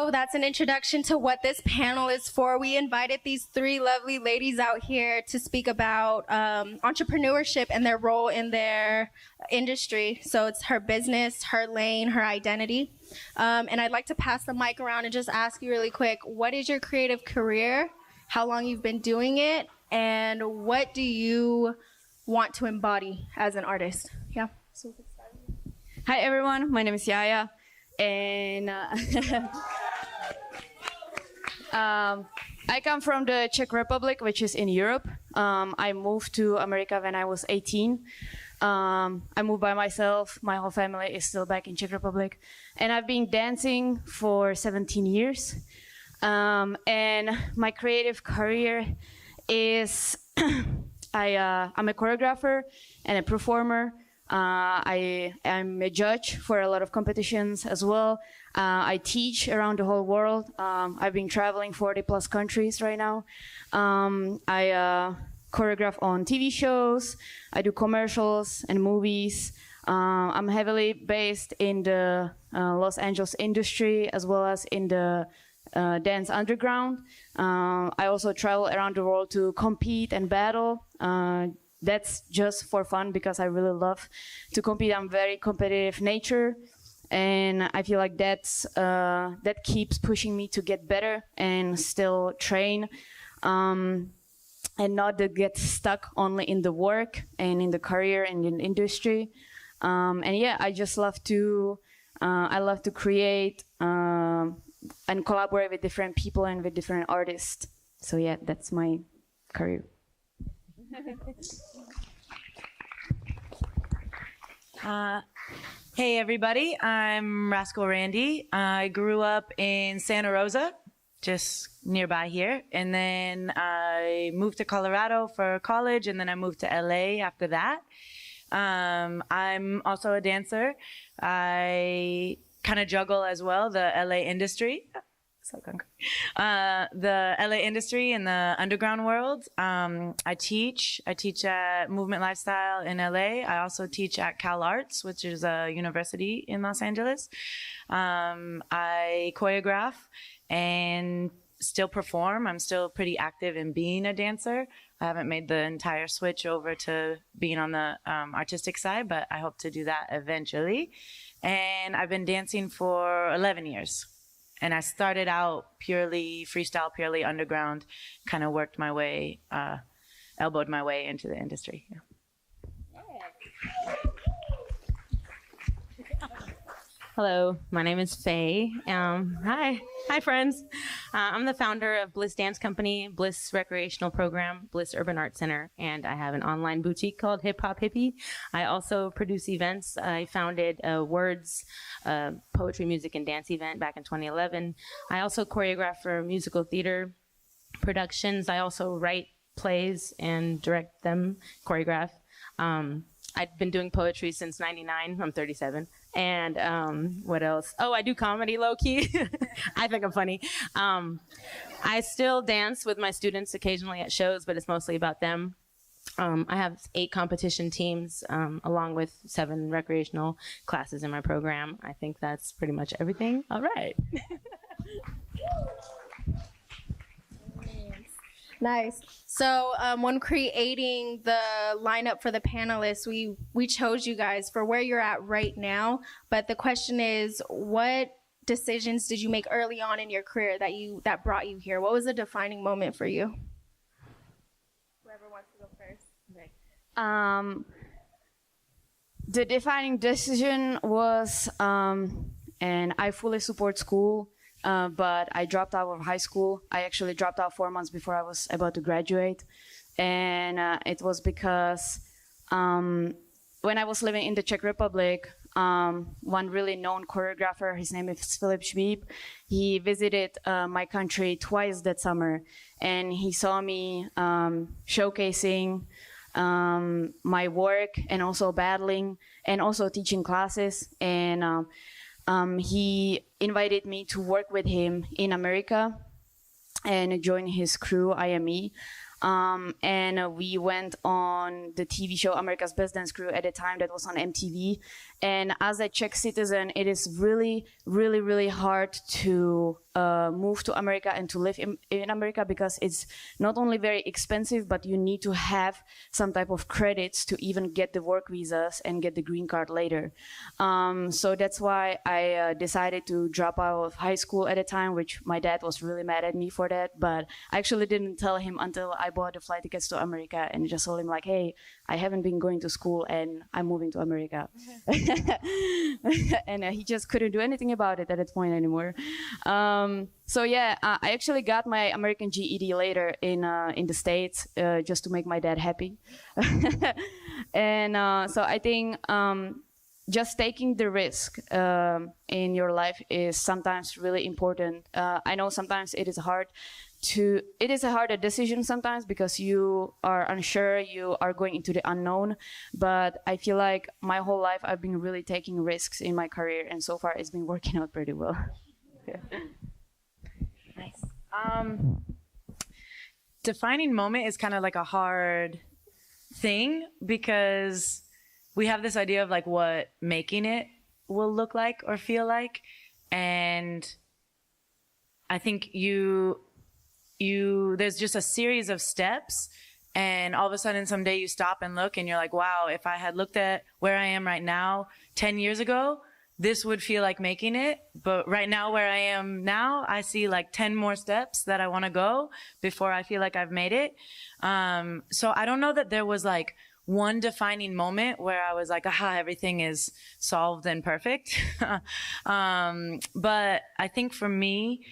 So that's an introduction to what this panel is for. We invited these three lovely ladies out here to speak about entrepreneurship and their role in their industry. So it's her business, her lane, her identity. And I'd like to pass the mic around and just ask you really quick, what is your creative career? How long you've been doing it? And what do you want to embody as an artist? Yeah. So hi everyone, my name is Jaja, and I come from the Czech Republic, which is in Europe. I moved to America when I was 18. I moved by myself. My whole family is still back in Czech Republic, and I've been dancing for 17 years. And my creative career is I'm a choreographer and a performer. I'm a judge for a lot of competitions as well. I teach around the whole world. I've been traveling 40 plus countries right now. I choreograph on TV shows. I do commercials and movies. I'm heavily based in the Los Angeles industry as well as in the dance underground. I also travel around the world to compete and battle. That's just for fun because I really love to compete. I'm very competitive nature, and I feel like that keeps pushing me to get better and still train, and not to get stuck only in the work and in the career and in the industry. And yeah, I just love to create and collaborate with different people and with different artists. So yeah, that's my career. Hey everybody, I'm Rascal Randi. I grew up in Santa Rosa, just nearby here, and then I moved to Colorado for college, and then I moved to LA after that. I'm also a dancer. I kind of juggle as well the LA industry. The LA industry and the underground world. I teach at Movement Lifestyle in LA. I also teach at Cal Arts, which is a university in Los Angeles. I choreograph and still perform. I'm still pretty active in being a dancer. I haven't made the entire switch over to being on the artistic side, but I hope to do that eventually. And I've been dancing for 11 years. And I started out purely freestyle, purely underground, kind of worked my way, elbowed my way into the industry. Yeah. Hello, my name is Faye. Hi friends. I'm the founder of Bliss Dance Company, Bliss Recreational Program, Bliss Urban Art Center, and I have an online boutique called Hip Hop Hippie. I also produce events. I founded Words poetry, music, and dance event back in 2011. I also choreograph for musical theater productions. I also write plays and direct them, choreograph. I've been doing poetry since 99. I'm 37. And what else? Oh, I do comedy low-key. I think I'm funny. I still dance with my students occasionally at shows, but it's mostly about them. I have 8 competition teams, along with 7 recreational classes in my program. I think that's pretty much everything. All right. Nice. So when creating the lineup for the panelists, we chose you guys for where you're at right now. But the question is, what decisions did you make early on in your career that brought you here? What was a defining moment for you? Whoever wants to go first. Okay. The defining decision was, and I fully support school. But I dropped out of high school. I actually dropped out 4 months before I was about to graduate. And it was because when I was living in the Czech Republic, one really known choreographer, his name is Filip Švíb, he visited my country twice that summer. And he saw me showcasing my work and also battling and also teaching classes. And he invited me to work with him in America and join his crew, IME. And we went on the TV show America's Best Dance Crew at the time that was on MTV. And as a Czech citizen, it is really, really, really hard to move to America and to live in America, because it's not only very expensive, but you need to have some type of credits to even get the work visas and get the green card later. So that's why I decided to drop out of high school at a time, which my dad was really mad at me for that. But I actually didn't tell him until I bought the flight tickets to America and just told him like, hey, I haven't been going to school and I'm moving to America. And he just couldn't do anything about it at that point anymore. So yeah, I actually got my American GED later in the States, just to make my dad happy. And so I think just taking the risk in your life is sometimes really important. I know sometimes it is a harder decision sometimes because you are unsure, you are going into the unknown. But I feel like my whole life I've been really taking risks in my career, and so far it's been working out pretty well. Yeah. Nice. Defining moment is kind of like a hard thing because we have this idea of like what making it will look like or feel like. And I think there's just a series of steps, and all of a sudden someday you stop and look and you're like, wow, if I had looked at where I am right now 10 years ago, this would feel like making it. But right now where I am now, I see like 10 more steps that I want to go before I feel like I've made it. So I don't know that there was like one defining moment where I was like, aha, everything is solved and perfect. But I think for me,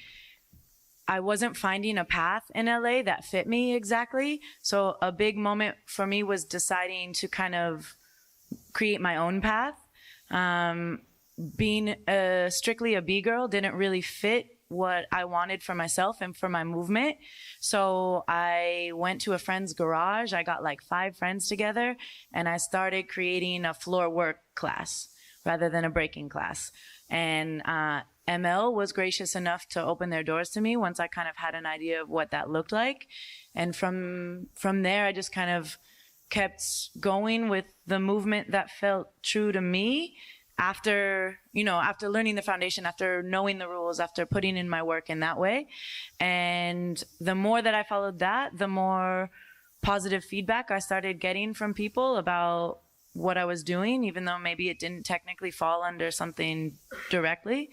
I wasn't finding a path in LA that fit me exactly. So a big moment for me was deciding to kind of create my own path. Being strictly a B girl didn't really fit what I wanted for myself and for my movement. So I went to a friend's garage. I got like 5 friends together and I started creating a floor work class rather than a breaking class. And ML was gracious enough to open their doors to me once I kind of had an idea of what that looked like. And from there, I just kind of kept going with the movement that felt true to me after learning the foundation, after knowing the rules, after putting in my work in that way. And the more that I followed that, the more positive feedback I started getting from people about what I was doing, even though maybe it didn't technically fall under something directly.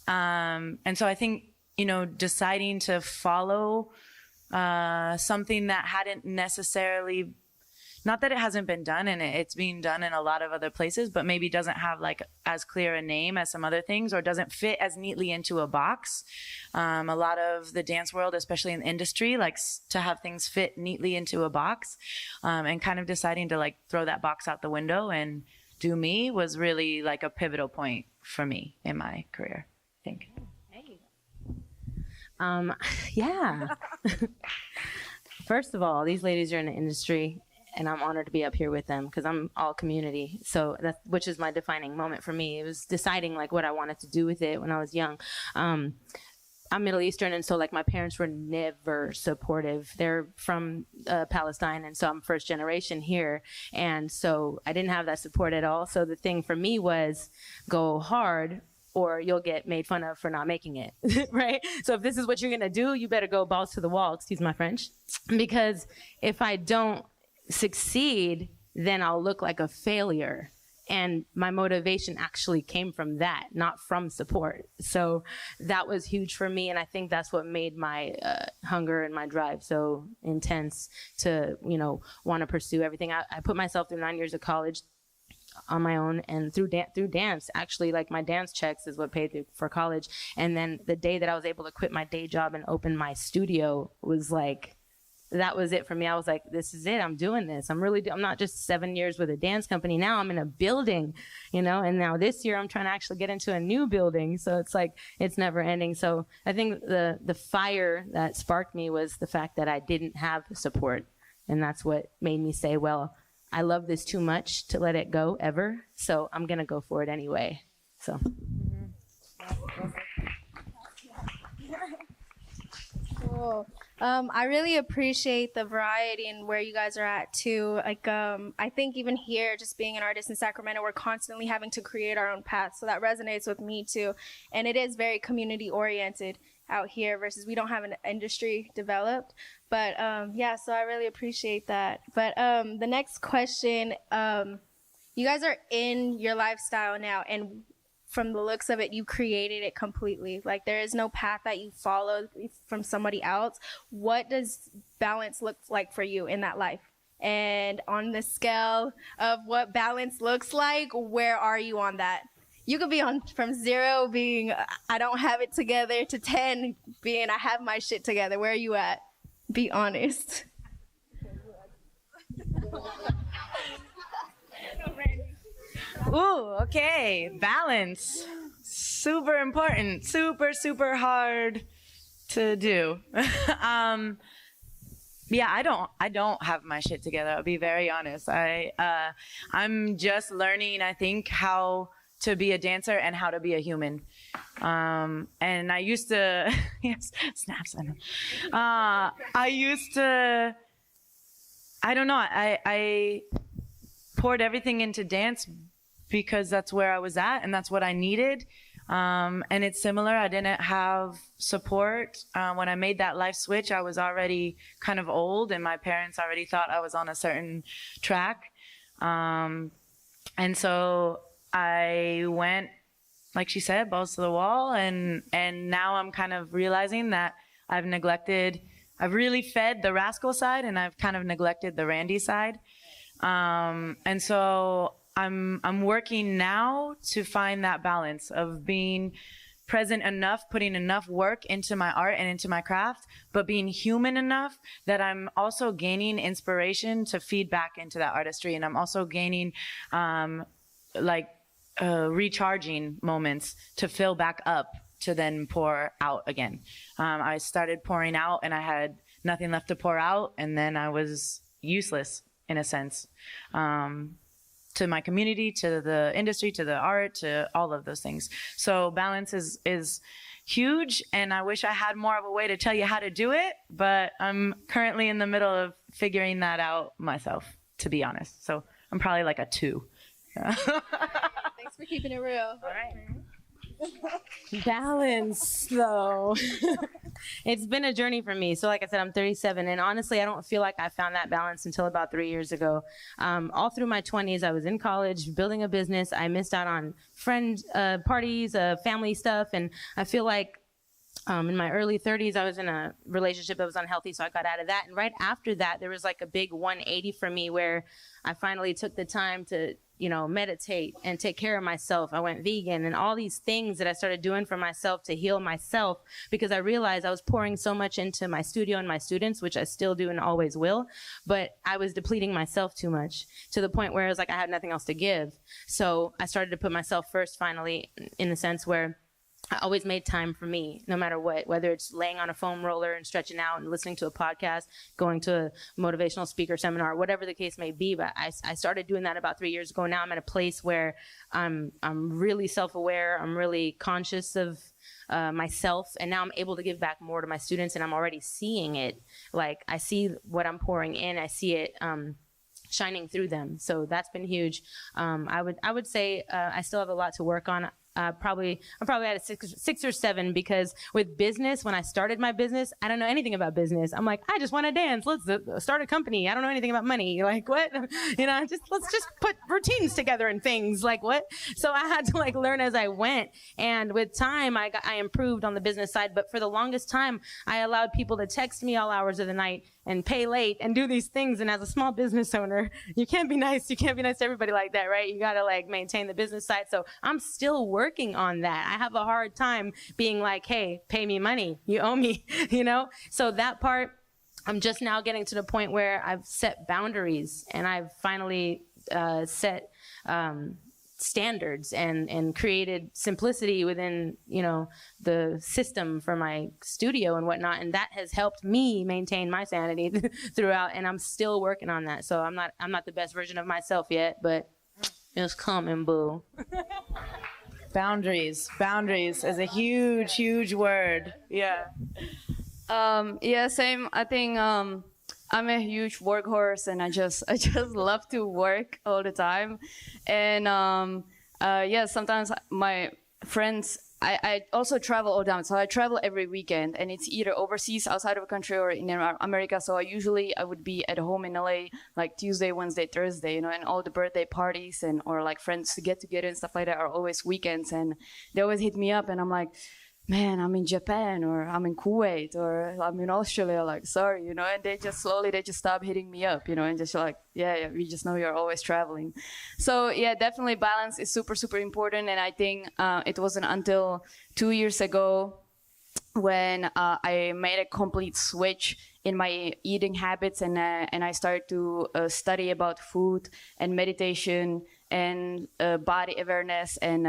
And so I think, deciding to follow something that hadn't necessarily, not that it hasn't been done, and it's being done in a lot of other places, but maybe doesn't have like as clear a name as some other things, or doesn't fit as neatly into a box. A lot of the dance world, especially in the industry, likes to have things fit neatly into a box, and kind of deciding to like throw that box out the window and do me was really like a pivotal point for me in my career, I think. Yeah. First of all, these ladies are in the industry, and I'm honored to be up here with them because I'm all community. So which is my defining moment for me. It was deciding like what I wanted to do with it when I was young. I'm Middle Eastern, and so like my parents were never supportive. They're from Palestine, and so I'm first generation here, and so I didn't have that support at all. So the thing for me was go hard, or you'll get made fun of for not making it, right? So if this is what you're gonna do, you better go balls to the wall, excuse my French, because if I don't succeed, then I'll look like a failure. And my motivation actually came from that, not from support. So that was huge for me, and I think that's what made my hunger and my drive so intense to, want to pursue everything. I put myself through 9 years of college on my own, and through dance, actually, like my dance checks is what paid for college. And then the day that I was able to quit my day job and open my studio was like, that was it for me. I was like, this is it. I'm doing this. I'm not just 7 years with a dance company. Now I'm in a building, and now this year I'm trying to actually get into a new building. So it's like, it's never ending. So I think the fire that sparked me was the fact that I didn't have support. And that's what made me say, well, I love this too much to let it go ever. So I'm going to go for it anyway. So. Cool. I really appreciate the variety and where you guys are at too. Like, I think even here, just being an artist in Sacramento, we're constantly having to create our own path. So that resonates with me too. And it is very community oriented out here versus we don't have an industry developed. But yeah, so I really appreciate that. But the next question, you guys are in your lifestyle now, and from the looks of it, you created it completely. Like, there is no path that you followed from somebody else. What does balance look like for you in that life? And on the scale of what balance looks like, where are you on that? You could be on from 0 being I don't have it together to 10 being I have my shit together. Where are you at? Be honest. Ooh, okay. Balance. Super important. Super, super hard to do. Yeah, I don't have my shit together. I'll be very honest. I'm just learning, I think, how to be a dancer and how to be a human. And I used to, yes, snaps. I used to, I don't know. I poured everything into dance because that's where I was at and that's what I needed. And it's similar. I didn't have support. When I made that life switch, I was already kind of old and my parents already thought I was on a certain track. And so I went, like she said, balls to the wall. And now I'm kind of realizing that I've really fed the Rascal side and I've kind of neglected the Randi side. And so I'm working now to find that balance of being present enough, putting enough work into my art and into my craft, but being human enough that I'm also gaining inspiration to feed back into that artistry. And I'm also gaining, recharging moments to fill back up to then pour out again. I started pouring out and I had nothing left to pour out. And then I was useless in a sense. To my community, to the industry, to the art, to all of those things. So balance is huge, and I wish I had more of a way to tell you how to do it, but I'm currently in the middle of figuring that out myself, to be honest. So I'm probably like a 2. Thanks for keeping it real. All right. Balance, though. It's been a journey for me. So like I said, I'm 37, and honestly, I don't feel like I found that balance until about 3 years ago. All through my 20s, I was in college, building a business. I missed out on friend parties, family stuff, and I feel like in my early 30s, I was in a relationship that was unhealthy, so I got out of that. And right after that, there was like a big 180 for me where I finally took the time to meditate and take care of myself. I went vegan and all these things that I started doing for myself to heal myself, because I realized I was pouring so much into my studio and my students, which I still do and always will, but I was depleting myself too much to the point where it was like I had nothing else to give. So I started to put myself first finally, in the sense where I always made time for me, no matter what, whether it's laying on a foam roller and stretching out and listening to a podcast, going to a motivational speaker seminar, whatever the case may be. But I started doing that about 3 years ago. Now I'm at a place where I'm really self-aware. I'm really conscious of myself. And now I'm able to give back more to my students, and I'm already seeing it. Like, I see what I'm pouring in. I see it shining through them. So that's been huge. I would say I still have a lot to work on. I'm probably at a 6 or 7, because with business, when I started my business, I don't know anything about business. I'm like, I just want to dance. Let's start a company. I don't know anything about money. Like, what? Let's just put routines together and things. Like, what? So I had to learn as I went. And with time, I improved on the business side. But for the longest time, I allowed people to text me all hours of the night and pay late and do these things. And as a small business owner, you can't be nice. You can't be nice to everybody like that, right? You got to maintain the business side. So I'm still working on that. I have a hard time being like, hey, pay me money. You owe me, So that part, I'm just now getting to the point where I've set boundaries, and I've finally set standards and created simplicity within the system for my studio and whatnot, and that has helped me maintain my sanity throughout, and I'm still working on that. So I'm not the best version of myself yet, but it's coming, boo. Boundaries is a huge word. Yeah. Yeah, same. I think I'm a huge workhorse, and I just love to work all the time. And yeah, sometimes my friends. I also travel all the time, so I travel every weekend, and it's either overseas, outside of the country, or in America. So I would be at home in LA like Tuesday, Wednesday, Thursday, and all the birthday parties and or like friends to get together and stuff like that are always weekends, and they always hit me up, and I'm like, man, I'm in Japan or I'm in Kuwait or I'm in Australia, like, sorry, and they just stop hitting me up, and just like, yeah, we just know you're always traveling. So yeah, definitely balance is super, super important. And I think it wasn't until 2 years ago when I made a complete switch in my eating habits, and I started to study about food and meditation and body awareness, and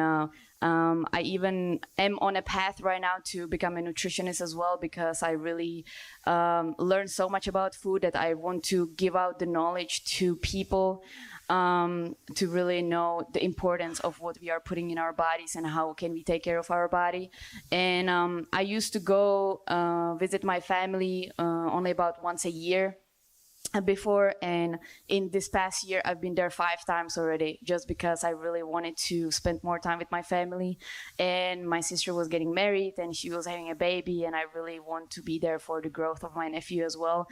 I even am on a path right now to become a nutritionist as well, because I really learned so much about food that I want to give out the knowledge to people to really know the importance of what we are putting in our bodies and how can we take care of our body. And I used to go visit my family only about once a year before, and in this past year I've been there 5 times already, just because I really wanted to spend more time with my family. And my sister was getting married and she was having a baby, and I really want to be there for the growth of my nephew as well.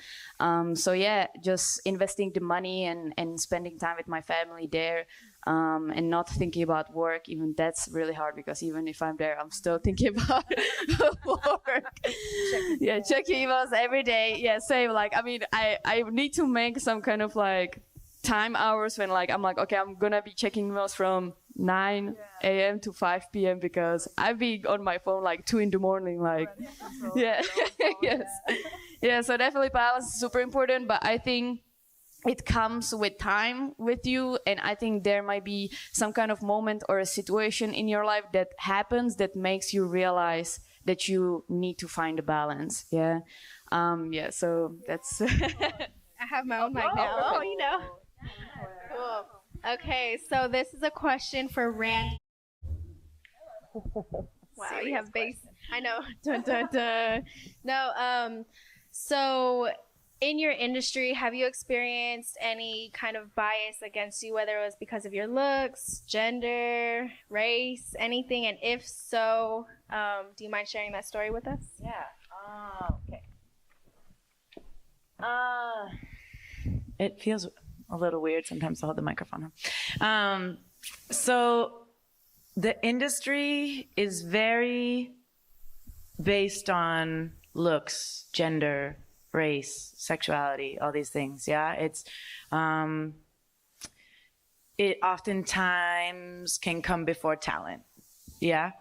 So yeah, just investing the money and spending time with my family there, and not thinking about work. Even that's really hard, because even if I'm there, I'm still thinking about work. Check emails every day. Yeah, same. Like, I mean, I need to make some kind of like time hours when like I'm like, okay, I'm gonna be checking emails from 9 a.m. to 5 p.m. because I've been on my phone like 2 in the morning. Like, yeah, yes, yeah. So definitely balance is super important, but I think it comes with time with you, and I think there might be some kind of moment or a situation in your life that happens that makes you realize that you need to find a balance. Yeah, so that's I have my own mic now. Cool. Okay, so this is a question for Randy. Wow, you have bass. I know. Dun, dun, dun. No, so in your industry, have you experienced any kind of bias against you, whether it was because of your looks, gender, race, anything? And if so, do you mind sharing that story with us? Yeah. Okay. It feels a little weird sometimes to hold the microphone. So the industry is very based on looks, gender, race, sexuality, all these things. Yeah, it oftentimes can come before talent. Yeah.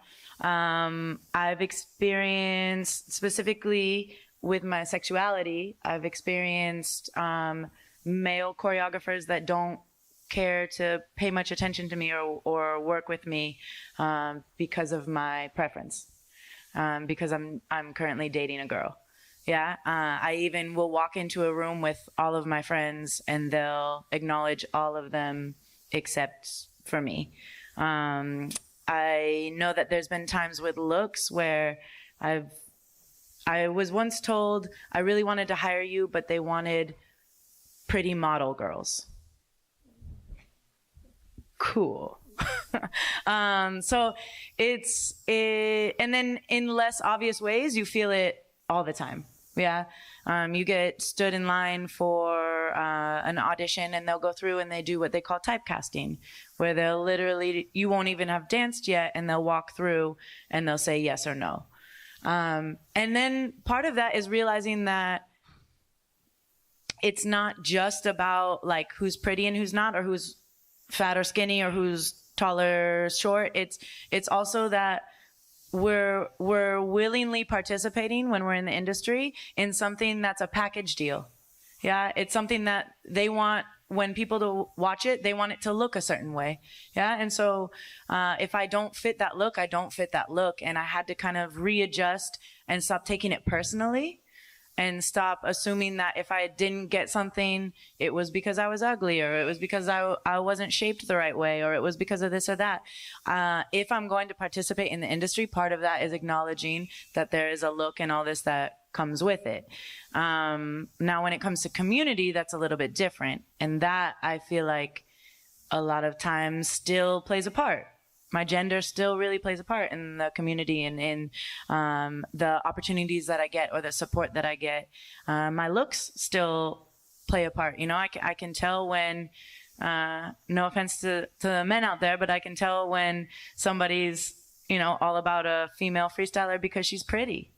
I've experienced, specifically with my sexuality, I've experienced male choreographers that don't care to pay much attention to me or work with me because of my preference, because I'm currently dating a girl. Yeah, I even will walk into a room with all of my friends and they'll acknowledge all of them except for me. I know that there's been times with looks where I was once told I really wanted to hire you, but they wanted pretty model girls. Cool. So and then in less obvious ways, you feel it all the time. Yeah. You get stood in line for an audition and they'll go through and they do what they call typecasting, where they'll literally, you won't even have danced yet, and they'll walk through and they'll say yes or no. And then part of that is realizing that it's not just about like who's pretty and who's not, or who's fat or skinny, or who's tall or short. It's also that we're willingly participating when we're in the industry in something that's a package deal. Yeah, it's something that they want when people to watch it, they want it to look a certain way. Yeah, and so if I don't fit that look, I don't fit that look, and I had to kind of readjust and stop taking it personally and stop assuming that if I didn't get something, it was because I was ugly, or it was because I wasn't shaped the right way, or it was because of this or that. If I'm going to participate in the industry, part of that is acknowledging that there is a look and all this that comes with it. Now, when it comes to community, that's a little bit different. And that, I feel like, a lot of times still plays a part. My gender still really plays a part in the community and in the opportunities that I get or the support that I get. My looks still play a part. You know, I can tell when, no offense to the men out there, but I can tell when somebody's, you know, all about a female freestyler because she's pretty,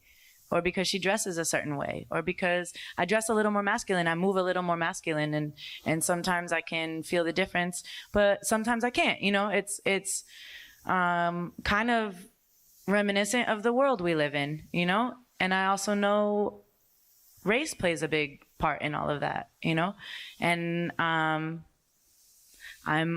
or because she dresses a certain way, or because I dress a little more masculine, I move a little more masculine, and sometimes I can feel the difference, but sometimes I can't. You know, it's kind of reminiscent of the world we live in, you know? And I also know race plays a big part in all of that, you know? And I'm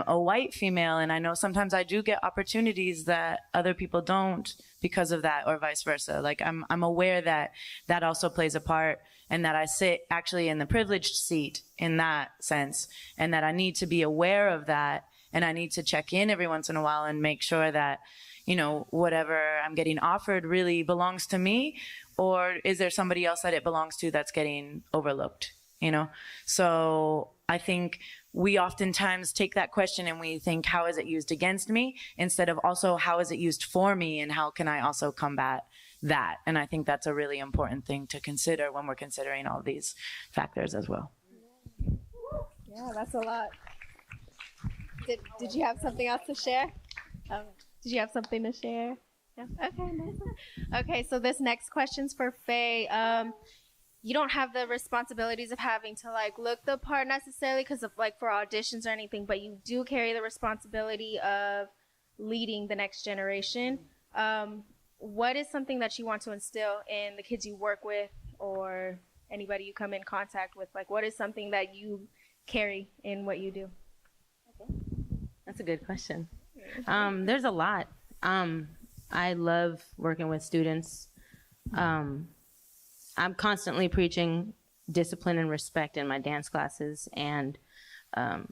a white female, and I know sometimes I do get opportunities that other people don't because of that, or vice versa. Like, I'm aware that that also plays a part, and that I sit actually in the privileged seat in that sense, and that I need to be aware of that, and I need to check in every once in a while and make sure that, you know, whatever I'm getting offered really belongs to me, or is there somebody else that it belongs to that's getting overlooked, you know? So I think we oftentimes take that question and we think, how is it used against me? Instead of also, how is it used for me, and how can I also combat that? And I think that's a really important thing to consider when we're considering all these factors as well. Yeah, that's a lot. Did you have something else to share? Did you have something to share? Yeah. Okay, nice. Okay, so this next question's for Faye. You don't have the responsibilities of having to like look the part necessarily because of like for auditions or anything, but you do carry the responsibility of leading the next generation. What is something that you want to instill in the kids you work with or anybody you come in contact with? Like, what is something that you carry in what you do? That's a good question. There's a lot. I love working with students. I'm constantly preaching discipline and respect in my dance classes, and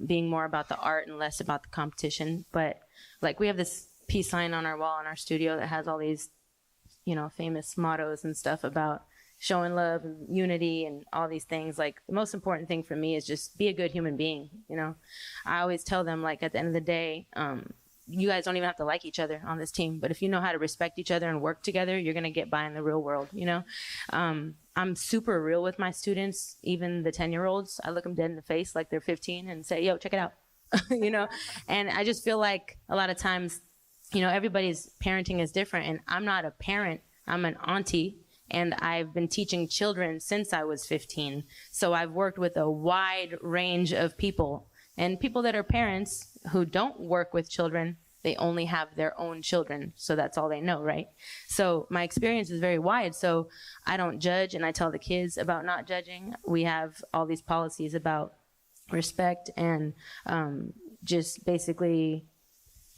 being more about the art and less about the competition. But like, we have this peace sign on our wall in our studio that has all these, you know, famous mottos and stuff about showing love and unity and all these things. Like, the most important thing for me is just be a good human being. You know, I always tell them, like, at the end of the day, you guys don't even have to like each other on this team, but if you know how to respect each other and work together, you're going to get by in the real world, you know? I'm super real with my students, even the 10-year-olds. I look them dead in the face like they're 15 and say, yo, check it out, you know? And I just feel like a lot of times, you know, everybody's parenting is different, and I'm not a parent, I'm an auntie, and I've been teaching children since I was 15. So I've worked with a wide range of people, and people that are parents who don't work with children, they only have their own children. So that's all they know, right? So my experience is very wide. So I don't judge, and I tell the kids about not judging. We have all these policies about respect and just basically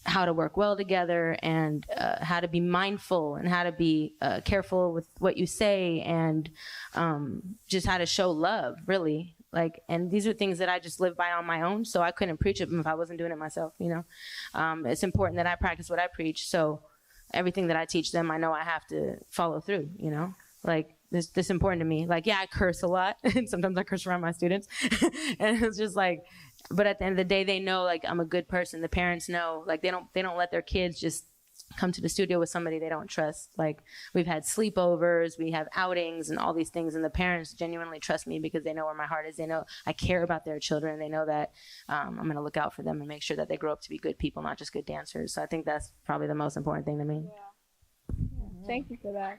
how to work well together, and how to be mindful, and how to be careful with what you say, and just how to show love, really. Like, and these are things that I just live by on my own, so I couldn't preach them if I wasn't doing it myself, you know? It's important that I practice what I preach, so everything that I teach them, I know I have to follow through, you know? Like, this important to me. Like, yeah, I curse a lot, and sometimes I curse around my students, and it's just like, but at the end of the day, they know, like, I'm a good person. The parents know, like, they don't let their kids just come to the studio with somebody they don't trust. Like, we've had sleepovers, we have outings and all these things, and the parents genuinely trust me because they know where my heart is. They know I care about their children. They know that I'm going to look out for them and make sure that they grow up to be good people, not just good dancers. So I think that's probably the most important thing to me. Yeah. Thank you for that.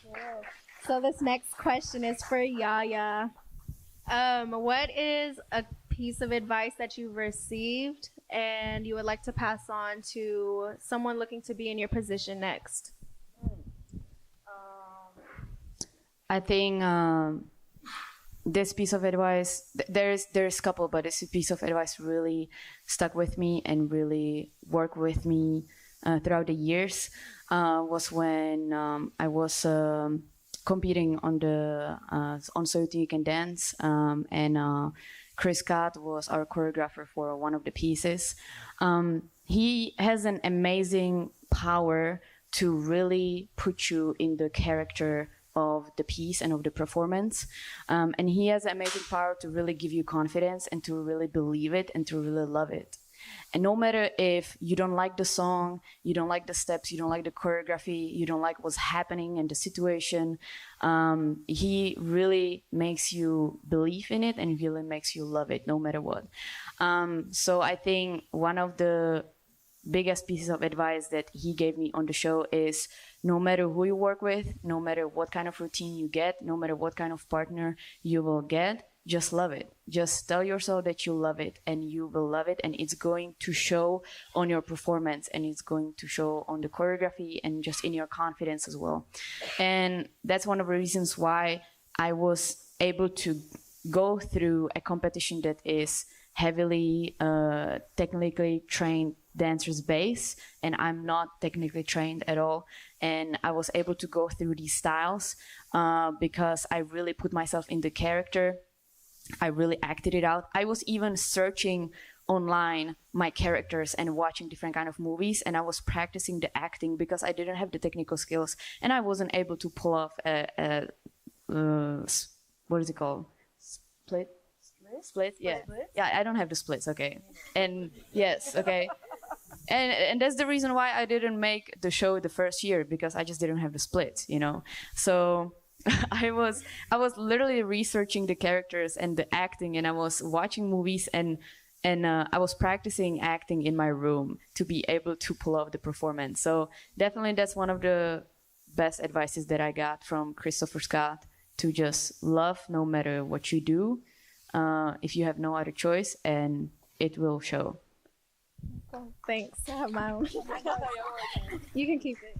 Yeah. So this next question is for Jaja. What is a piece of advice that you've received and you would like to pass on to someone looking to be in your position next? I think this piece of advice, there's a couple, but this piece of advice really stuck with me and really worked with me throughout the years, was when I was competing on the on So You Can Dance, and Chris Scott was our choreographer for one of the pieces. He has an amazing power to really put you in the character of the piece and of the performance. And he has amazing power to really give you confidence and to really believe it and to really love it. And no matter if you don't like the song, you don't like the steps, you don't like the choreography, you don't like what's happening in the situation, he really makes you believe in it and really makes you love it no matter what. So I think one of the biggest pieces of advice that he gave me on the show is no matter who you work with, no matter what kind of routine you get, no matter what kind of partner you will get, just love it. Just tell yourself that you love it and you will love it, and it's going to show on your performance and it's going to show on the choreography and just in your confidence as well. And that's one of the reasons why I was able to go through a competition that is heavily technically trained dancers base, and I'm not technically trained at all. And I was able to go through these styles because I really put myself in the character. I really acted it out. I was even searching online my characters and watching different kind of movies, and I was practicing the acting because I didn't have the technical skills and I wasn't able to pull off a what is it called? Split? Yeah. Yeah, I don't have the splits, okay. And yes, okay. And that's the reason why I didn't make the show the first year, because I just didn't have the splits, you know. So I was literally researching the characters and the acting, and I was watching movies and I was practicing acting in my room to be able to pull off the performance. So definitely that's one of the best advices that I got from Christopher Scott, to just love no matter what you do, if you have no other choice, and it will show. Oh, thanks. I have my own. You can keep it.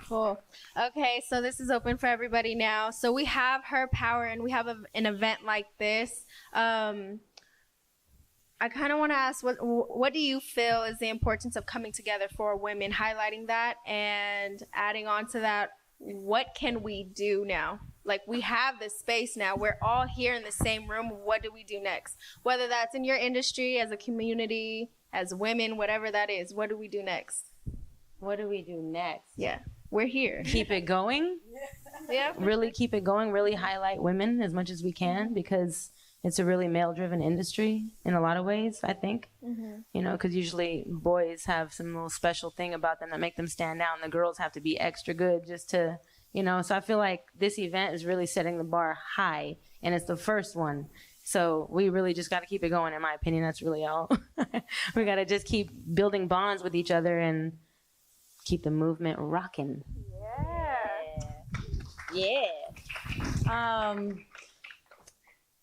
Cool. Okay, so this is open for everybody now. So we have her power, and we have an event like this. I kind of want to ask, what do you feel is the importance of coming together for women, highlighting that, and adding on to that, what can we do now? Like, we have this space now. We're all here in the same room. What do we do next? Whether that's in your industry, as a community, as women, whatever that is, what do we do next? What do we do next? Yeah, we're here. Keep it going. Yeah. Really keep it going. Really highlight women as much as we can, because it's a really male-driven industry in a lot of ways, I think. Mm-hmm. You know, because usually boys have some little special thing about them that make them stand out, and the girls have to be extra good just to, you know. So I feel like this event is really setting the bar high, and it's the first one. So we really just got to keep it going, in my opinion. That's really all. We got to just keep building bonds with each other and keep the movement rocking. Yeah.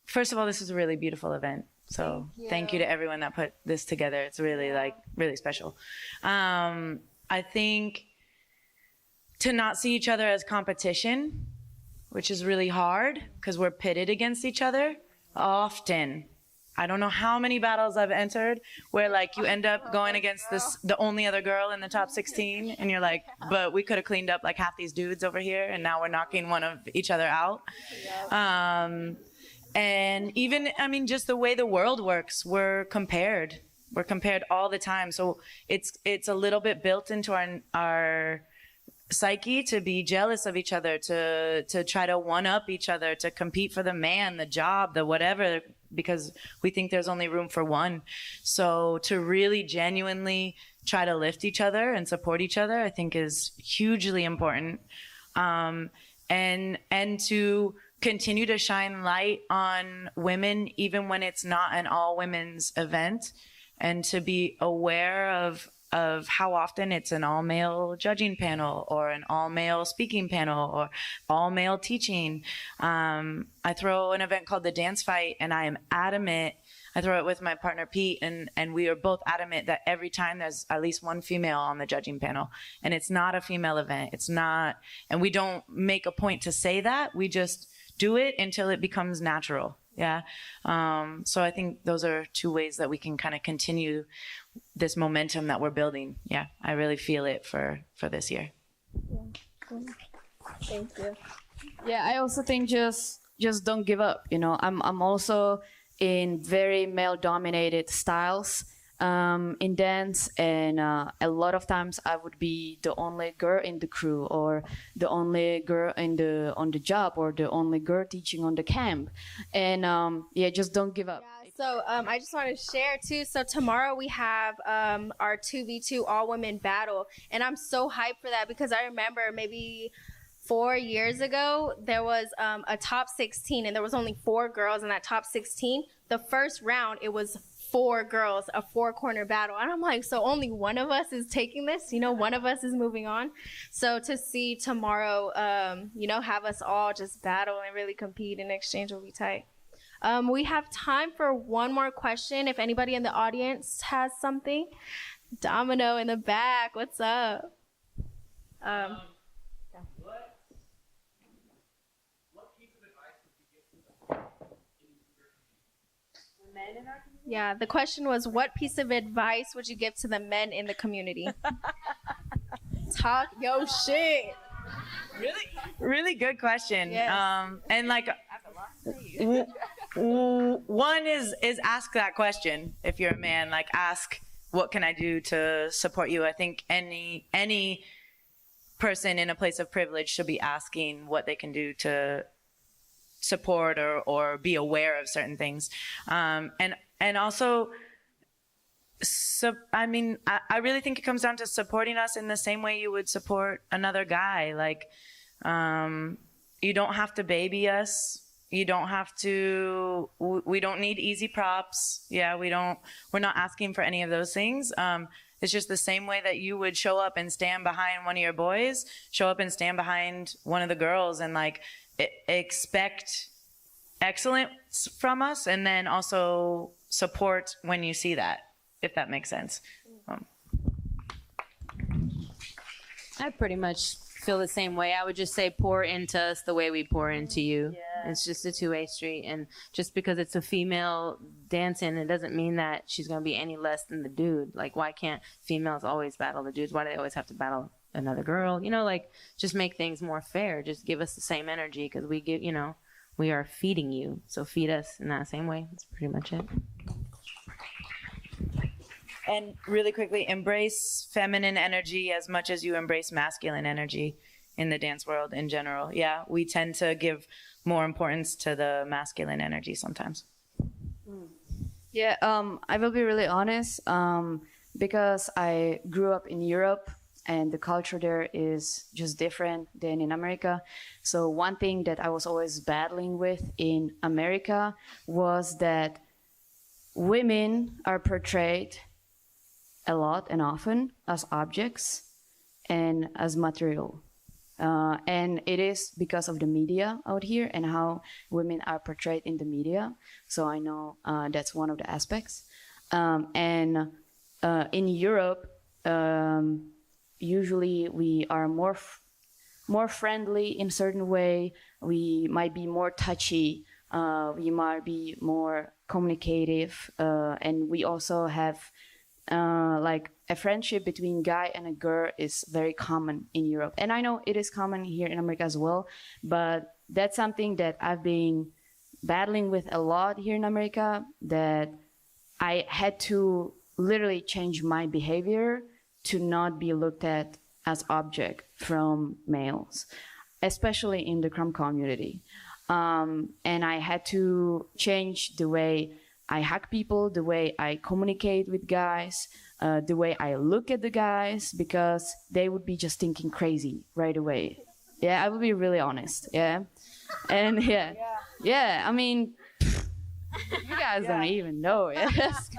First of all, this is a really beautiful event. So thank you to everyone that put this together. It's really really special. I think to not see each other as competition, which is really hard because we're pitted against each other often. I don't know how many battles I've entered where like you end up going against the only other girl in the top 16, and you're like, but we could have cleaned up like half these dudes over here, and now we're knocking one of each other out. And even, I mean, just the way the world works, we're compared all the time. So it's a little bit built into our psyche to be jealous of each other, to try to one up each other, to compete for the man, the job, the whatever, because we think there's only room for one. So to really genuinely try to lift each other and support each other, I think is hugely important. And to continue to shine light on women, even when it's not an all women's event, and to be aware of how often it's an all-male judging panel or an all-male speaking panel or all-male teaching. I throw an event called the Dance Fight, and I am adamant. I throw it with my partner Pete, and we are both adamant that every time there's at least one female on the judging panel. And it's not a female event. It's not, and we don't make a point to say that. We just do it until it becomes natural. Yeah. So I think those are two ways that we can kind of continue this momentum that we're building. Yeah. I really feel it for this year. Yeah. Thank you. Yeah, I also think just don't give up. You know, I'm also in very male dominated styles in dance, and a lot of times I would be the only girl in the crew, or the only girl in the on the job, or the only girl teaching on the camp, and yeah, just don't give up. Yeah, so I just want to share too. So tomorrow we have our 2v2 all women battle, and I'm so hyped for that because I remember maybe 4 years ago there was a top 16, and there was only 4 girls in that top 16. The first round it was 4 girls, a 4-corner battle, and I'm like, so only one of us is taking this, you know, one of us is moving on. So to see tomorrow, you know, have us all just battle and really compete and exchange will be tight. We have time for one more question. If anybody in the audience has something. Domino in the back, what's up? Yeah, the question was, what piece of advice would you give to the men in the community? Talk your shit. Really good question. Yes. And like, one is ask that question. If you're a man, like, ask, what can I do to support you? I think any person in a place of privilege should be asking what they can do to support or be aware of certain things. And also, I mean, I really think it comes down to supporting us in the same way you would support another guy. Like, you don't have to baby us. You don't have to, we don't need easy props. Yeah, we're not asking for any of those things. It's just the same way that you would show up and stand behind one of your boys, show up and stand behind one of the girls, and like expect excellence from us, and then also support when you see that, if that makes sense. I pretty much feel the same way. I would just say pour into us the way we pour into you. Yeah. It's just a two-way street, and just because it's a female dancing, it doesn't mean that she's going to be any less than the dude. Like, why can't females always battle the dudes? Why do they always have to battle another girl? You know, like, just make things more fair. Just give us the same energy, because we give, you know, we are feeding you, so feed us in that same way. That's pretty much it. And really quickly, embrace feminine energy as much as you embrace masculine energy in the dance world in general. Yeah, we tend to give more importance to the masculine energy sometimes. Yeah, I will be really honest, because I grew up in Europe, and the culture there is just different than in America. So one thing that I was always battling with in America was that women are portrayed a lot and often as objects and as material. And it is because of the media out here and how women are portrayed in the media. So I know that's one of the aspects. And in Europe, usually we are more friendly in a certain way. We might be more touchy. We might be more communicative. And we also have like a friendship between guy and a girl is very common in Europe. And I know it is common here in America as well, but that's something that I've been battling with a lot here in America, that I had to literally change my behavior to not be looked at as object from males, especially in the Crumb community. And I had to change the way I hug people, the way I communicate with guys, the way I look at the guys, because they would be just thinking crazy right away. Yeah, I will be really honest. Yeah. And yeah, I mean, you guys don't even know. Yes.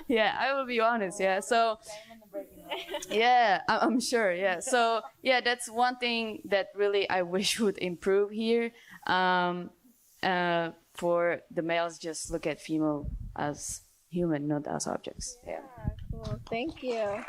Yeah, I will be honest. Yeah. So, yeah, I'm sure. Yeah. So, yeah, that's one thing that really I wish would improve here. For the males, just look at female as human, not as objects. Yeah. Cool. Thank you.